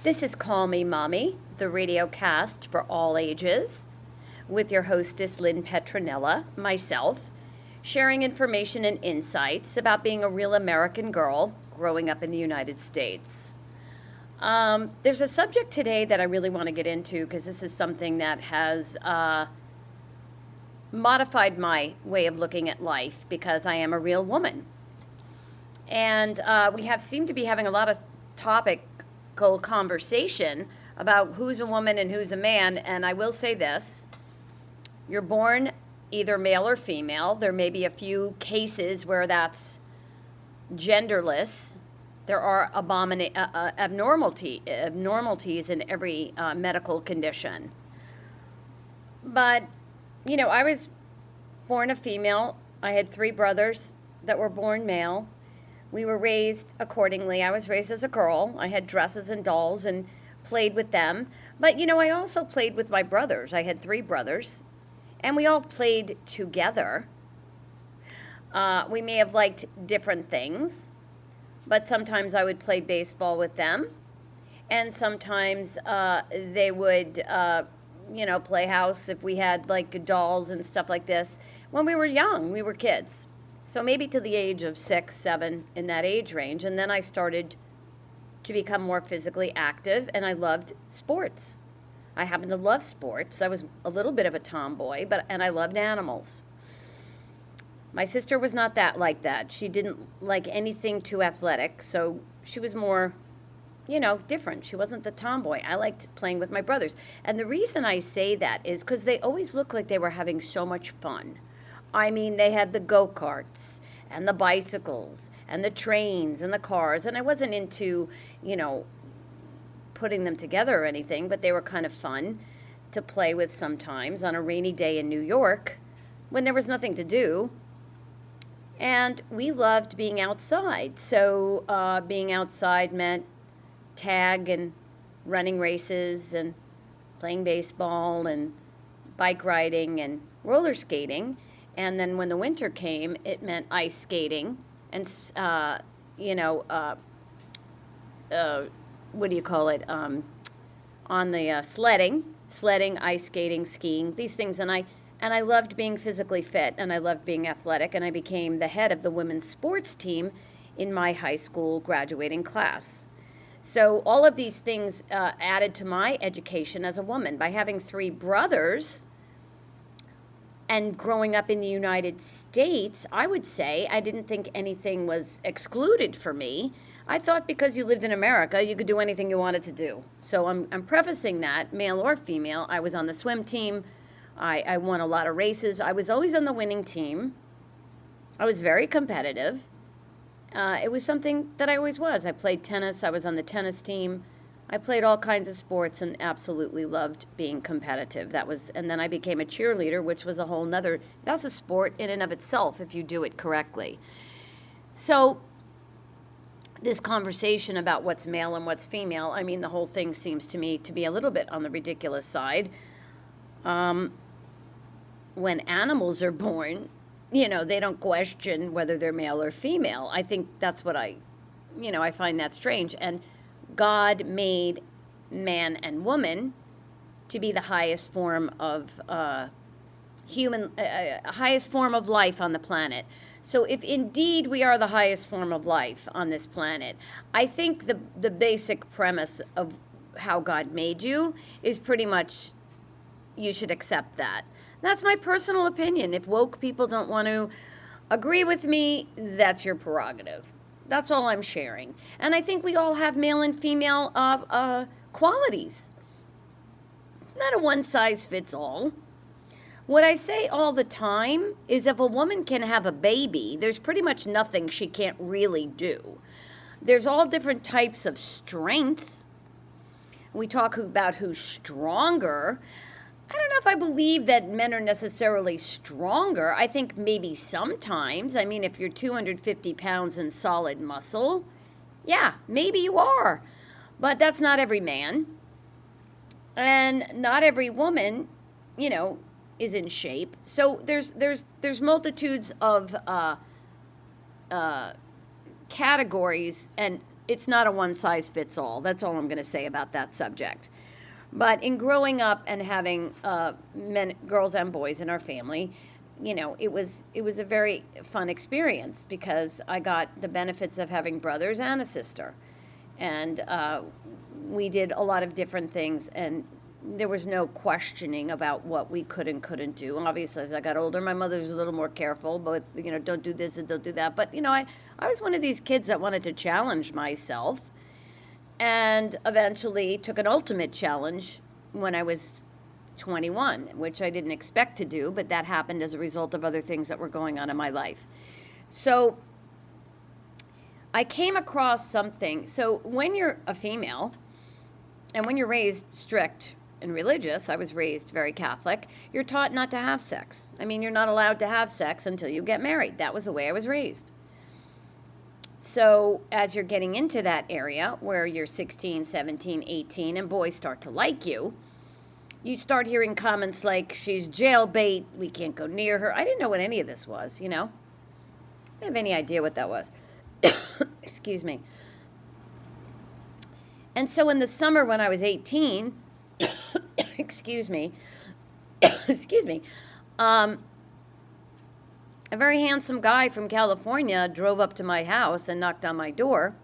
This is Call Me Mommy, the radio cast for all ages, with your hostess Lynn Petronella, myself, sharing information and insights about being a real American girl growing up in the United States. There's a subject today that I really want to get into because this is something that has modified my way of looking at life because I am a real woman. And we have seemed to be having a lot of topical conversation about who's a woman and who's a man. And I will say this, you're born either male or female. There may be a few cases where that's genderless. There are abnormalities in every medical condition. But, you know, I was born a female. I had 3 brothers that were born male. We were raised accordingly. I was raised as a girl. I had dresses and dolls and played with them. But, you know, I also played with my brothers. I had 3 brothers, and we all played together. We may have liked different things, but sometimes I would play baseball with them, and sometimes they would, play house if we had, like, dolls and stuff like this. When we were young, we were kids. So maybe to the age of 6, 7, in that age range. And then I started to become more physically active, and I loved sports. I happened to love sports. I was a little bit of a tomboy, and I loved animals. My sister was not like that. She didn't like anything too athletic, so she was more, different. She wasn't the tomboy. I liked playing with my brothers. And the reason I say that is because they always looked like they were having so much fun. I mean, they had the go-karts and the bicycles and the trains and the cars. And I wasn't into, putting them together or anything, but they were kind of fun to play with sometimes on a rainy day in New York when there was nothing to do. And we loved being outside. So being outside meant tag and running races and playing baseball and bike riding and roller skating. And then when the winter came, it meant ice skating and, what do you call it? On the sledding, ice skating, skiing, these things. And I loved being physically fit, and I loved being athletic, and I became the head of the women's sports team in my high school graduating class. So all of these things added to my education as a woman. By having 3 brothers and growing up in the United States, I would say I didn't think anything was excluded for me. I thought because you lived in America, you could do anything you wanted to do. So I'm prefacing that, male or female. I was on the swim team. I won a lot of races. I was always on the winning team. I was very competitive. It was something that I always was. I played tennis. I was on the tennis team. I played all kinds of sports and absolutely loved being competitive. And then I became a cheerleader, which was a whole nother, that's a sport in and of itself if you do it correctly. So this conversation about what's male and what's female, I mean, the whole thing seems to me to be a little bit on the ridiculous side. When animals are born, they don't question whether they're male or female. I think that's what I find that strange. And God made man and woman to be the highest form of highest form of life on the planet. So if indeed we are the highest form of life on this planet, I think the basic premise of how God made you is pretty much you should accept that. That's my personal opinion. If woke people don't want to agree with me, that's your prerogative. That's all I'm sharing. And I think we all have male and female qualities. Not a one-size-fits-all. What I say all the time is if a woman can have a baby, there's pretty much nothing she can't really do. There's all different types of strength. We talk about who's stronger. I don't know if I believe that men are necessarily stronger. I think maybe sometimes. I mean, if you're 250 pounds in solid muscle, yeah, maybe you are. But that's not every man. And not every woman, is in shape. So there's multitudes of categories and it's not a one size fits all. That's all I'm going to say about that subject. But in growing up and having girls and boys in our family, it was a very fun experience because I got the benefits of having brothers and a sister, and we did a lot of different things, and there was no questioning about what we could and couldn't do. Obviously, as I got older, my mother was a little more careful, but don't do this and don't do that. But I was one of these kids that wanted to challenge myself, and eventually took an ultimate challenge when I was 21, which I didn't expect to do, but that happened as a result of other things that were going on in my life. So I came across something. So when you're a female and when you're raised strict and religious, I was raised very Catholic, you're taught not to have sex. I mean, you're not allowed to have sex until you get married. That was the way I was raised. So as you're getting into that area where you're 16, 17, 18, and boys start to like you, you start hearing comments like, she's jailbait, we can't go near her. I didn't know what any of this was, I didn't have any idea what that was. Excuse me. And so in the summer when I was 18, excuse me, excuse me, a very handsome guy from California drove up to my house and knocked on my door.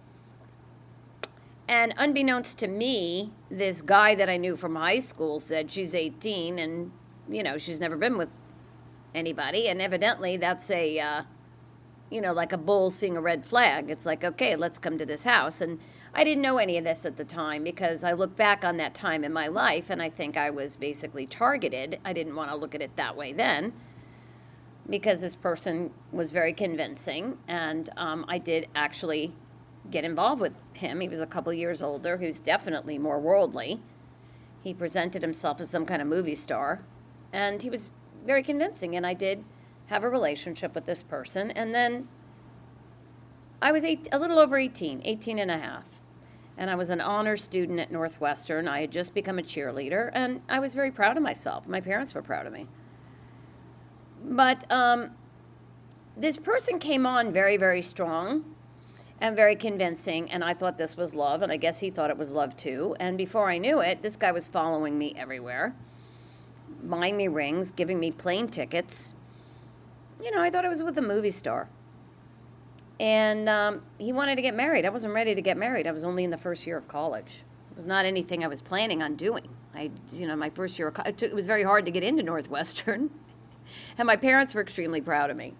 And unbeknownst to me, this guy that I knew from high school said she's 18 and, she's never been with anybody. And evidently that's like a bull seeing a red flag. It's like, okay, let's come to this house. And I didn't know any of this at the time because I look back on that time in my life and I think I was basically targeted. I didn't want to look at it that way then, because this person was very convincing, and I did actually get involved with him. He was a couple years older. He was definitely more worldly. He presented himself as some kind of movie star, and he was very convincing, and I did have a relationship with this person. And then I was a little over 18 and a half, and I was an honor student at Northwestern. I had just become a cheerleader, and I was very proud of myself. My parents were proud of me. But this person came on very, very strong and very convincing, and I thought this was love, and I guess he thought it was love too. And before I knew it, this guy was following me everywhere, buying me rings, giving me plane tickets. I thought I was with a movie star. And he wanted to get married. I wasn't ready to get married. I was only in the first year of college. It was not anything I was planning on doing. My first year of college, it was very hard to get into Northwestern. And my parents were extremely proud of me.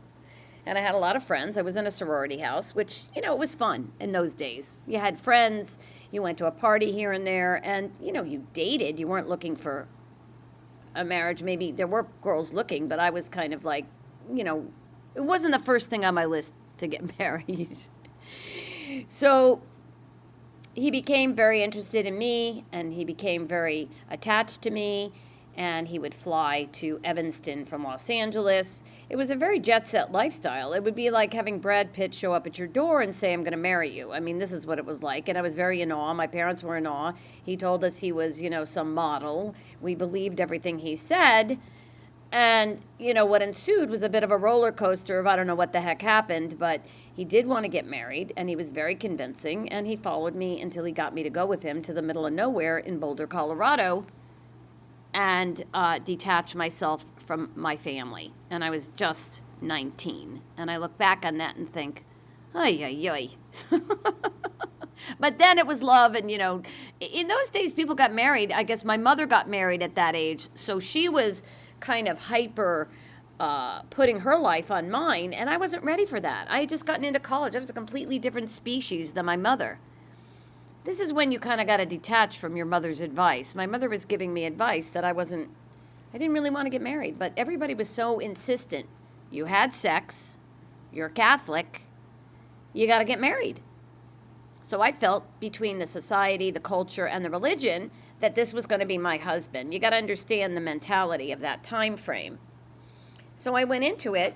And I had a lot of friends. I was in a sorority house, which, it was fun in those days. You had friends, you went to a party here and there, and, you dated. You weren't looking for a marriage. Maybe there were girls looking, but I was kind of like, it wasn't the first thing on my list to get married. So he became very interested in me, and he became very attached to me. And he would fly to Evanston from Los Angeles. It was a very jet-set lifestyle. It would be like having Brad Pitt show up at your door and say, I'm going to marry you. I mean, this is what it was like. And I was very in awe. My parents were in awe. He told us he was, some model. We believed everything he said. And, what ensued was a bit of a roller coaster of I don't know what the heck happened, but he did want to get married, and he was very convincing. And he followed me until he got me to go with him to the middle of nowhere in Boulder, Colorado, and detach myself from my family. And I was just 19. And I look back on that and think, ay, ay, ay. But then it was love. And, in those days, people got married. I guess my mother got married at that age. So she was kind of hyper putting her life on mine. And I wasn't ready for that. I had just gotten into college. I was a completely different species than my mother. This is when you kind of got to detach from your mother's advice. My mother was giving me advice that I didn't really want to get married, but everybody was so insistent. You had sex, you're Catholic, you got to get married. So I felt between the society, the culture, and the religion that this was going to be my husband. You got to understand the mentality of that time frame. So I went into it.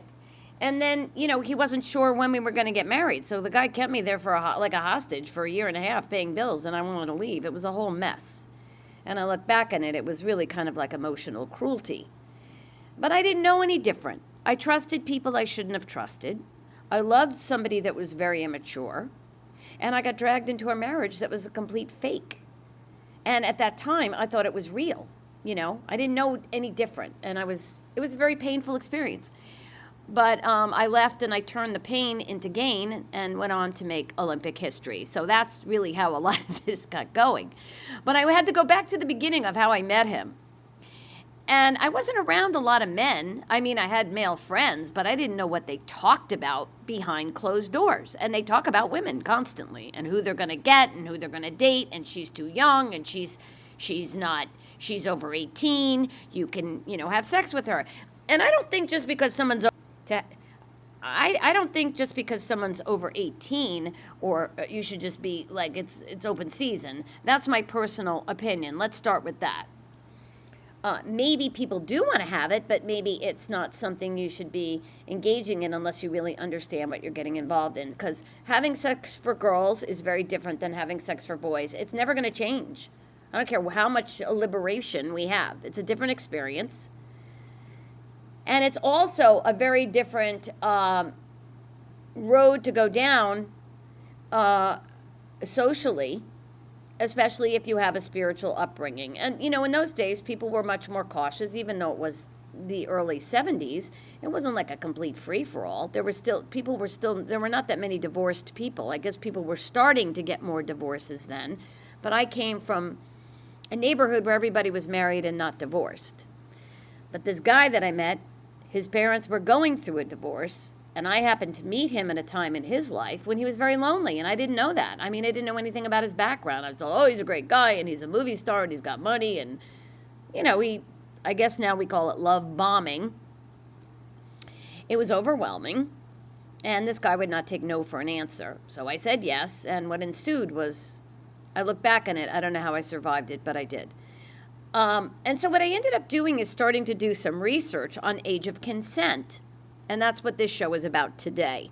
And then, he wasn't sure when we were going to get married. So the guy kept me there for like a hostage for a year and a half paying bills, and I wanted to leave. It was a whole mess. And I look back on it, it was really kind of like emotional cruelty. But I didn't know any different. I trusted people I shouldn't have trusted. I loved somebody that was very immature. And I got dragged into a marriage that was a complete fake. And at that time, I thought it was real. I didn't know any different. And it was a very painful experience. But I left and I turned the pain into gain and went on to make Olympic history. So that's really how a lot of this got going. But I had to go back to the beginning of how I met him. And I wasn't around a lot of men. I mean, I had male friends, but I didn't know what they talked about behind closed doors. And they talk about women constantly and who they're going to get and who they're going to date. And she's too young and she's over 18. You can, have sex with her. And I don't think just because someone's I don't think just because someone's over 18 or you should just be like it's open season. That's my personal opinion. Let's start with that. Maybe people do want to have it, but maybe it's not something you should be engaging in unless you really understand what you're getting involved in. Because having sex for girls is very different than having sex for boys. It's never going to change. I don't care how much liberation we have. It's a different experience. And it's also a very different road to go down socially, especially if you have a spiritual upbringing. And, in those days, people were much more cautious, even though it was the early 70s. It wasn't like a complete free-for-all. There were not that many divorced people. I guess people were starting to get more divorces then. But I came from a neighborhood where everybody was married and not divorced. But this guy that I met, his parents were going through a divorce, and I happened to meet him at a time in his life when he was very lonely, and I didn't know that. I mean, I didn't know anything about his background. I was told, he's a great guy, and he's a movie star, and he's got money, and, I guess now we call it love bombing. It was overwhelming, and this guy would not take no for an answer. So I said yes, and what ensued was, I look back on it, I don't know how I survived it, but I did. And so what I ended up doing is starting to do some research on age of consent. And that's what this show is about today.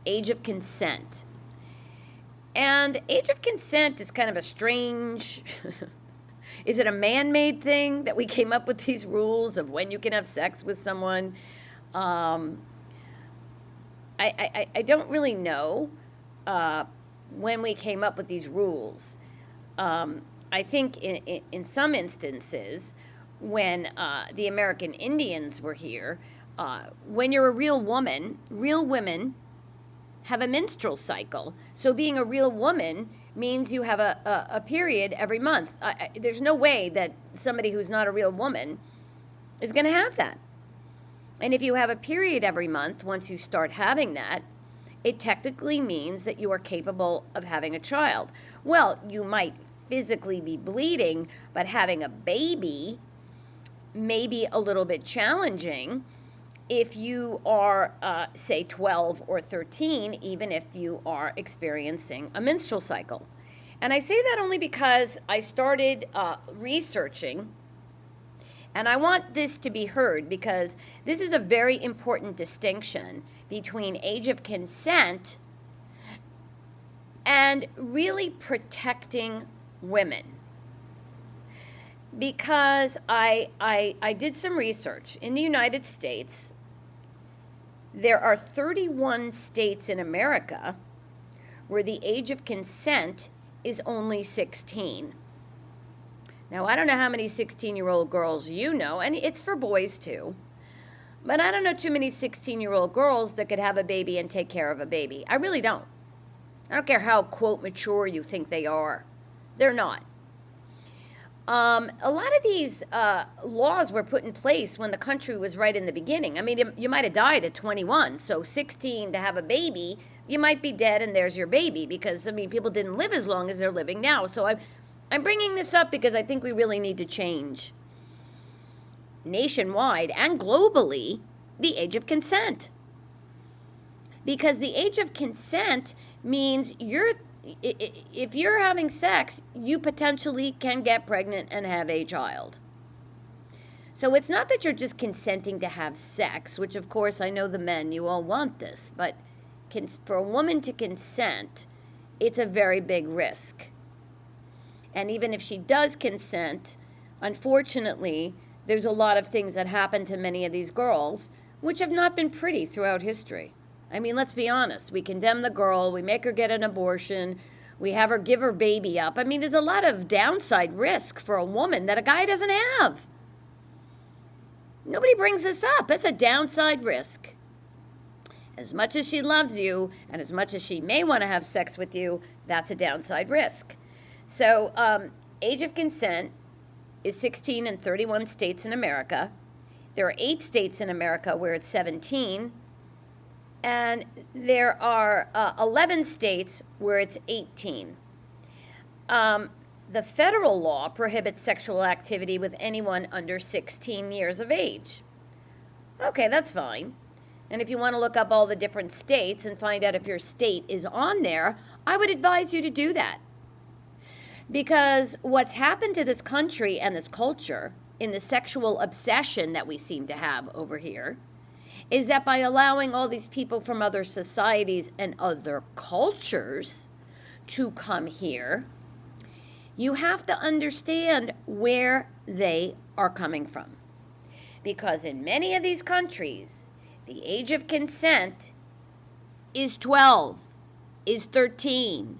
Age of consent. And age of consent is kind of a strange... Is it a man-made thing that we came up with these rules of when you can have sex with someone? I don't really know when we came up with these rules. I think in some instances, when the American Indians were here, when you're a real woman, real women have a menstrual cycle. So being a real woman means you have a period every month. There's no way that somebody who's not a real woman is going to have that. And if you have a period every month, once you start having that, it technically means that you are capable of having a child. Well, you might physically be bleeding, but having a baby may be a little bit challenging if you are, say, 12 or 13, even if you are experiencing a menstrual cycle. And I say that only because I started researching, and I want this to be heard because this is a very important distinction between age of consent and really protecting women. Because I did some research. In the United States, there are 31 states in America where the age of consent is only 16. Now, I don't know how many 16-year-old girls you know, and it's for boys too, but I don't know too many 16-year-old girls that could have a baby and take care of a baby. I really don't. I don't care how, quote, mature you think they are. They're not. A lot of these laws were put in place when the country was right in the beginning. I mean, you might have died at 21, so 16 to have a baby, you might be dead and there's your baby because, people didn't live as long as they're living now. So I'm bringing this up because I think we really need to change nationwide and globally the age of consent. Because the age of consent means if you're having sex, you potentially can get pregnant and have a child. So it's not that you're just consenting to have sex, which of course I know the men, you all want this, but for a woman to consent, it's a very big risk. And even if she does consent, unfortunately, there's a lot of things that happen to many of these girls which have not been pretty throughout history. I mean, let's be honest. We condemn the girl, we make her get an abortion, we have her give her baby up. I mean, there's a lot of downside risk for a woman that a guy doesn't have. Nobody brings this up. It's a downside risk. As much as she loves you and as much as she may want to have sex with you, that's a downside risk. So, age of consent is 16 in 31 states in America. There are 8 states in America where it's 17. And there are 11 states where it's 18. The federal law prohibits sexual activity with anyone under 16 years of age. Okay, that's fine. And if you want to look up all the different states and find out if your state is on there, I would advise you to do that. Because what's happened to this country and this culture in the sexual obsession that we seem to have over here is that by allowing all these people from other societies and other cultures to come here, you have to understand where they are coming from. Because in many of these countries, the age of consent is 12, is 13,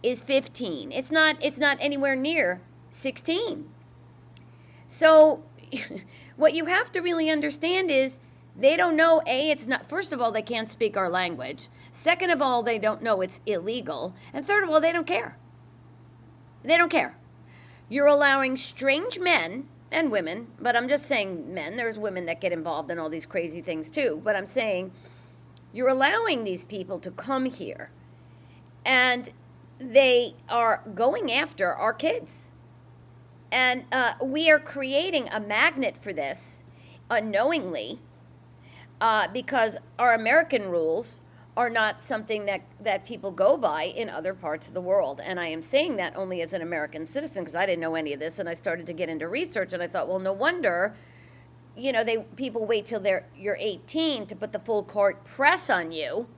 is 15. It's not anywhere near 16. So what you have to really understand is they don't know, it's not, first of all, they can't speak our language. Second of all, they don't know it's illegal. And third of all, they don't care. They don't care. You're allowing strange men and women, but I'm just saying men, there's women that get involved in all these crazy things too, but I'm saying you're allowing these people to come here and they are going after our kids. And we are creating a magnet for this unknowingly. Because our American rules are not something that people go by in other parts of the world. And I am saying that only as an American citizen because I didn't know any of this. And I started to get into research and I thought, well, no wonder, people wait till you're 18 to put the full court press on you.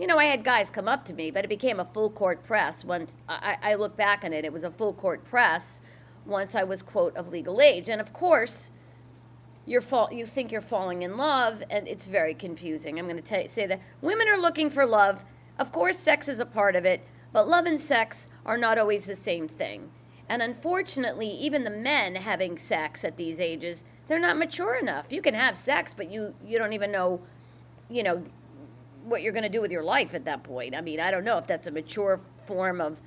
I had guys come up to me, but it became a full court press. When I look back on it, it was a full court press once I was, quote, of legal age. And of course, you think you're falling in love, and it's very confusing. I'm going to say that women are looking for love. Of course, sex is a part of it, but love and sex are not always the same thing. And unfortunately, even the men having sex at these ages, they're not mature enough. You can have sex, but you don't even know, what you're going to do with your life at that point. I mean, I don't know if that's a mature form of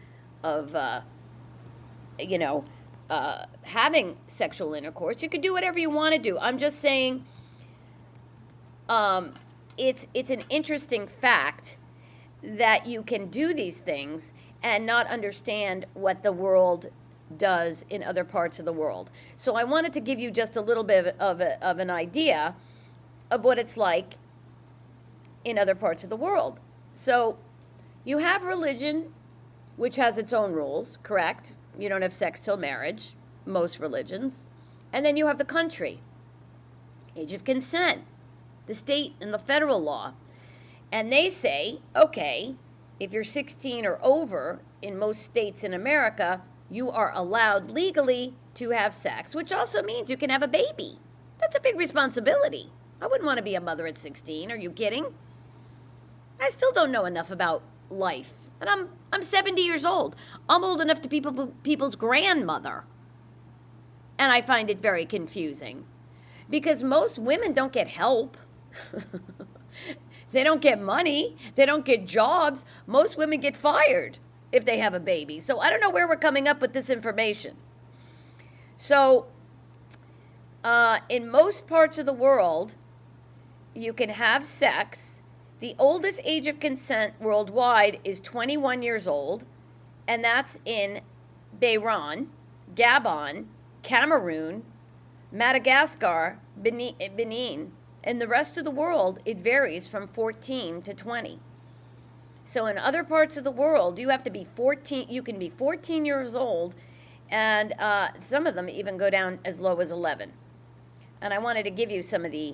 having sexual intercourse. You can do whatever you want to do. I'm just saying it's an interesting fact that you can do these things and not understand what the world does in other parts of the world. So I wanted to give you just a little bit of an idea of what it's like in other parts of the world. So you have religion, which has its own rules, correct? You don't have sex till marriage, most religions. And then you have the country, age of consent, the state and the federal law. And they say, okay, if you're 16 or over in most states in America, you are allowed legally to have sex, which also means you can have a baby. That's a big responsibility. I wouldn't want to be a mother at 16. Are you kidding? I still don't know enough about life. And I'm 70 years old. I'm old enough to be people's grandmother. And I find it very confusing. Because most women don't get help. They don't get money. They don't get jobs. Most women get fired if they have a baby. So I don't know where we're coming up with this information. So in most parts of the world, you can have sex. The oldest age of consent worldwide is 21 years old, and that's in Bahrain, Gabon, Cameroon, Madagascar, Benin. In the rest of the world, it varies from 14 to 20. So in other parts of the world, you have to be 14. You can be 14 years old, and some of them even go down as low as 11. And I wanted to give you some of the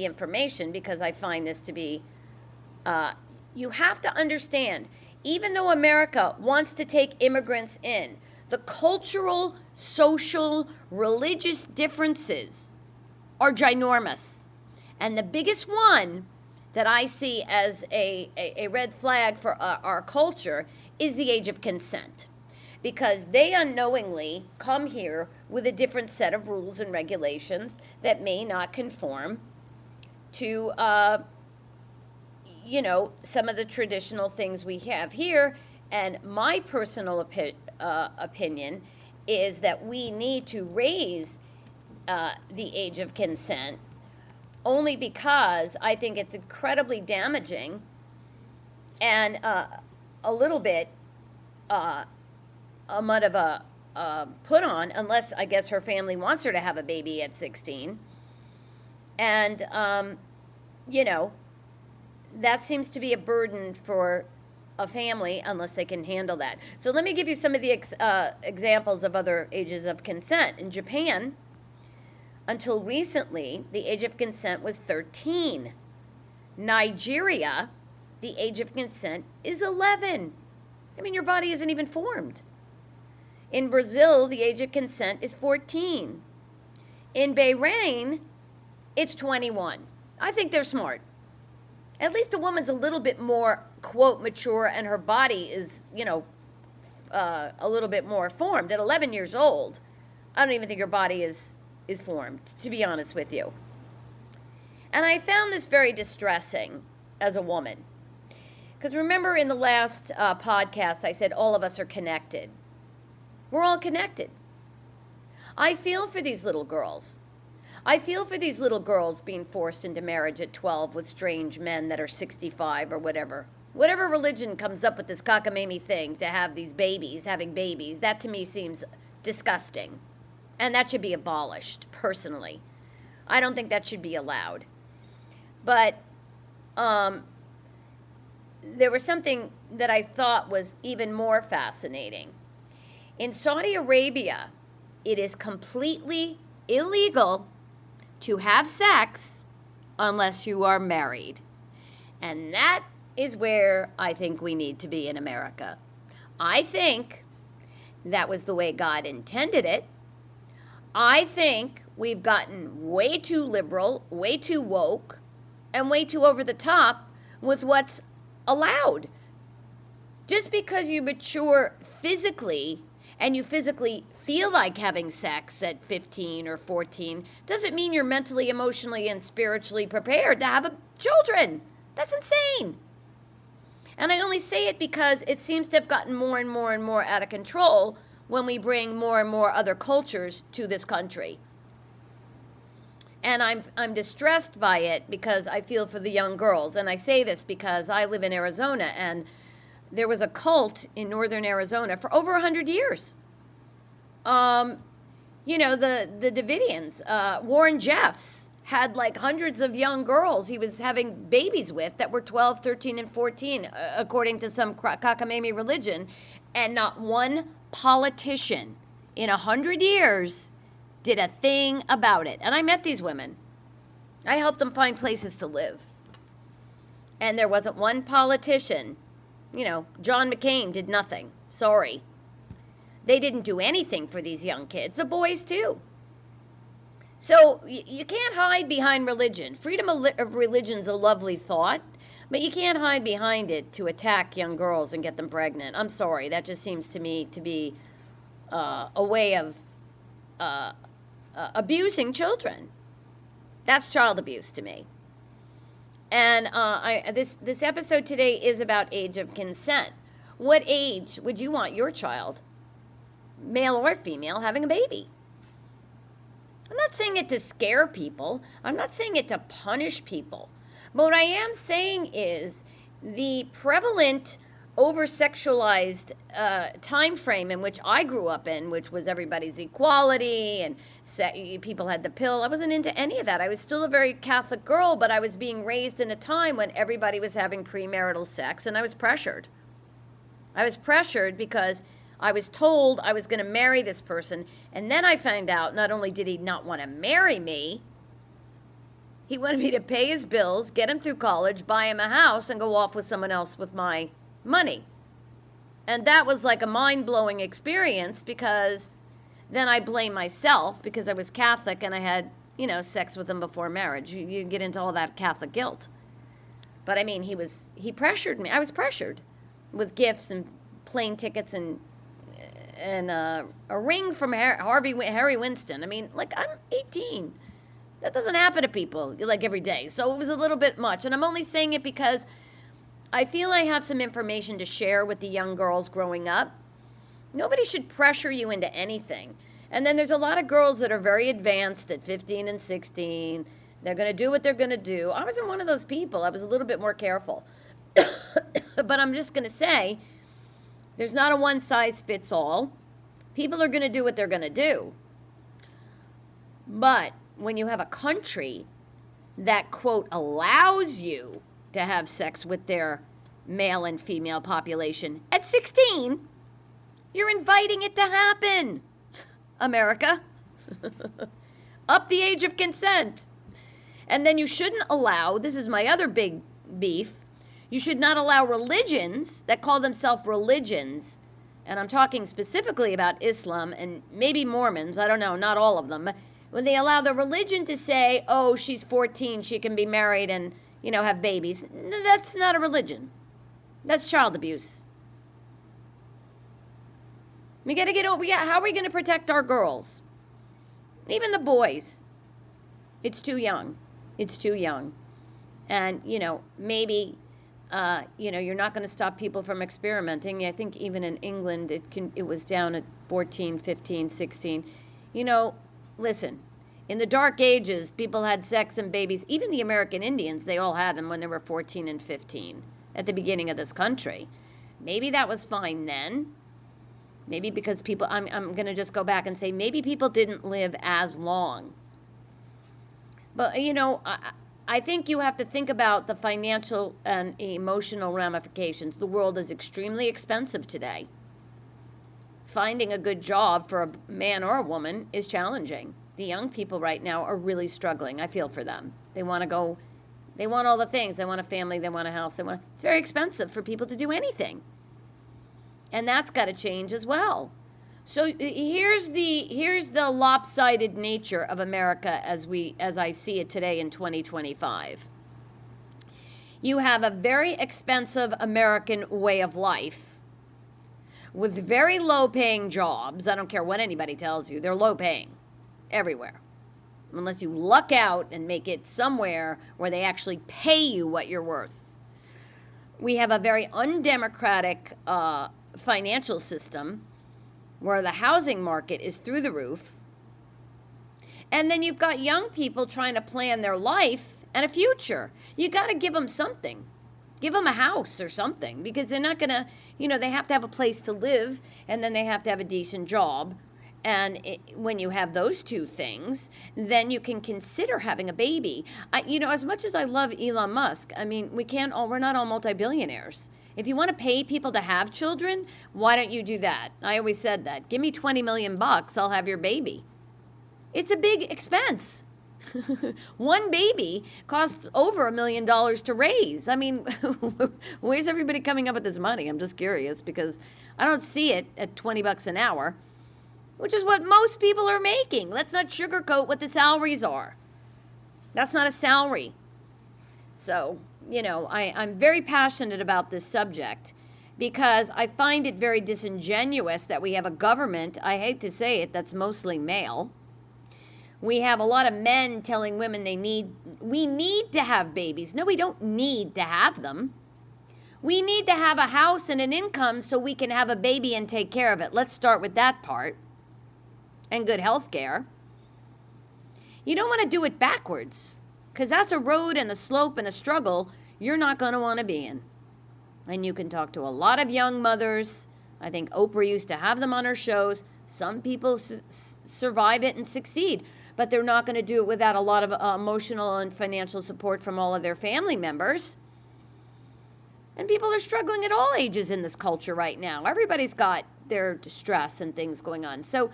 information because I find this to be. You have to understand, even though America wants to take immigrants in, the cultural, social, religious differences are ginormous. And the biggest one that I see as a red flag for our culture is the age of consent. Because they unknowingly come here with a different set of rules and regulations that may not conform to, some of the traditional things we have here. And my personal opinion is that we need to raise the age of consent, only because I think it's incredibly damaging and a little bit a mud of a put on, unless I guess her family wants her to have a baby at 16. And, that seems to be a burden for a family unless they can handle that. So let me give you some of the examples of other ages of consent. In Japan, until recently, the age of consent was 13. Nigeria, the age of consent is 11. I mean, your body isn't even formed. In Brazil, the age of consent is 14. In Bahrain, it's 21. I think they're smart. At least a woman's a little bit more, quote, mature, and her body is, a little bit more formed. At 11 years old, I don't even think her body is formed, to be honest with you. And I found this very distressing as a woman. Because remember in the last podcast, I said all of us are connected. We're all connected. I feel for these little girls. I feel for these little girls being forced into marriage at 12 with strange men that are 65 or whatever. Whatever religion comes up with this cockamamie thing to have these babies, having babies, that to me seems disgusting. And that should be abolished, personally. I don't think that should be allowed. But there was something that I thought was even more fascinating. In Saudi Arabia, it is completely illegal to have sex unless you are married. And that is where I think we need to be in America. I think that was the way God intended it. I think we've gotten way too liberal, way too woke, and way too over the top with what's allowed. Just because you mature physically and you physically feel like having sex at 15 or 14 doesn't mean you're mentally, emotionally, and spiritually prepared to have children. That's insane. And I only say it because it seems to have gotten more and more and more out of control when we bring more and more other cultures to this country. And I'm distressed by it because I feel for the young girls. And I say this because I live in Arizona, and there was a cult in northern Arizona for over 100 years. The Davidians, Warren Jeffs had like hundreds of young girls he was having babies with that were 12, 13, and 14, according to some cockamamie religion. And not one politician in 100 years did a thing about it. And I met these women. I helped them find places to live. And there wasn't one politician. John McCain did nothing. Sorry. They didn't do anything for these young kids, the boys too. So you can't hide behind religion. Freedom of religion's a lovely thought, but you can't hide behind it to attack young girls and get them pregnant. I'm sorry, that just seems to me to be a way of abusing children. That's child abuse to me. And this episode today is about age of consent. What age would you want your child, male or female, having a baby? I'm not saying it to scare people. I'm not saying it to punish people. But what I am saying is the prevalent over-sexualized time frame in which I grew up in, which was everybody's equality and people had the pill. I wasn't into any of that. I was still a very Catholic girl, but I was being raised in a time when everybody was having premarital sex, and I was pressured. I was pressured because I was told I was going to marry this person, and then I found out not only did he not want to marry me, he wanted me to pay his bills, get him through college, buy him a house, and go off with someone else with my money. And that was like a mind-blowing experience, because then I blame myself because I was Catholic and I had, sex with him before marriage. You get into all that Catholic guilt. But I mean, he pressured me. I was pressured with gifts and plane tickets and a ring from Harry Winston. I mean, like, I'm 18. That doesn't happen to people like every day. So it was a little bit much. And I'm only saying it because I feel I have some information to share with the young girls growing up. Nobody should pressure you into anything. And then there's a lot of girls that are very advanced at 15 and 16. They're going to do what they're going to do. I wasn't one of those people. I was a little bit more careful. But I'm just going to say, there's not a one size fits all. People are going to do what they're going to do. But when you have a country that, quote, allows you to have sex with their male and female population at 16, you're inviting it to happen, America. Up the age of consent. And then you shouldn't allow, this is my other big beef, you should not allow religions that call themselves religions, and I'm talking specifically about Islam and maybe Mormons, I don't know, not all of them, when they allow the religion to say, oh, she's 14, she can be married and, have babies. That's not a religion. That's child abuse. We got to get over, how are we going to protect our girls? Even the boys. It's too young. It's too young. And, maybe, you're not going to stop people from experimenting. I think even in England, it was down at 14, 15, 16. Listen, in the dark ages, people had sex and babies. Even the American Indians, they all had them when they were 14 and 15 at the beginning of this country. Maybe that was fine then. Maybe because people, I'm going to just go back and say, maybe people didn't live as long. But, I think you have to think about the financial and emotional ramifications. The world is extremely expensive today. Finding a good job for a man or a woman is challenging. The young people right now are really struggling. I feel for them. They want to go, they want all the things. They want a family, they want a house, it's very expensive for people to do anything. And that's got to change as well. So here's the lopsided nature of America as I see it today in 2025. You have a very expensive American way of life with very low-paying jobs. I don't care what anybody tells you. They're low-paying everywhere. Unless you luck out and make it somewhere where they actually pay you what you're worth. We have a very undemocratic financial system where the housing market is through the roof. And then you've got young people trying to plan their life and a future. You got to give them something. Give them a house or something, because they're not going to, they have to have a place to live, and then they have to have a decent job. And when you have those two things, then you can consider having a baby. As much as I love Elon Musk, we're not all multi-billionaires. If you want to pay people to have children, why don't you do that? I always said that. Give me $20 million, I'll have your baby. It's a big expense. One baby costs over $1 million to raise. Where's everybody coming up with this money? I'm just curious, because I don't see it at $20 an hour, which is what most people are making. Let's not sugarcoat what the salaries are. That's not a salary. So, I'm very passionate about this subject because I find it very disingenuous that we have a government, I hate to say it, that's mostly male. We have a lot of men telling women we need to have babies. No, we don't need to have them. We need to have a house and an income so we can have a baby and take care of it. Let's start with that part. And good health care. You don't want to do it backwards, because that's a road and a slope and a struggle you're not going to want to be in. And you can talk to a lot of young mothers. I think Oprah used to have them on her shows. Some people survive it and succeed, but they're not going to do it without a lot of emotional and financial support from all of their family members. And people are struggling at all ages in this culture right now. Everybody's got their stress and things going on. So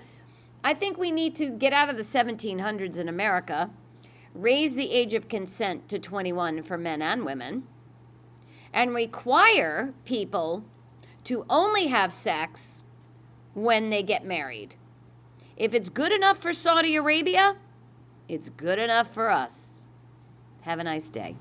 I think we need to get out of the 1700s in America, raise the age of consent to 21 for men and women, and require people to only have sex when they get married. If it's good enough for Saudi Arabia, it's good enough for us. Have a nice day.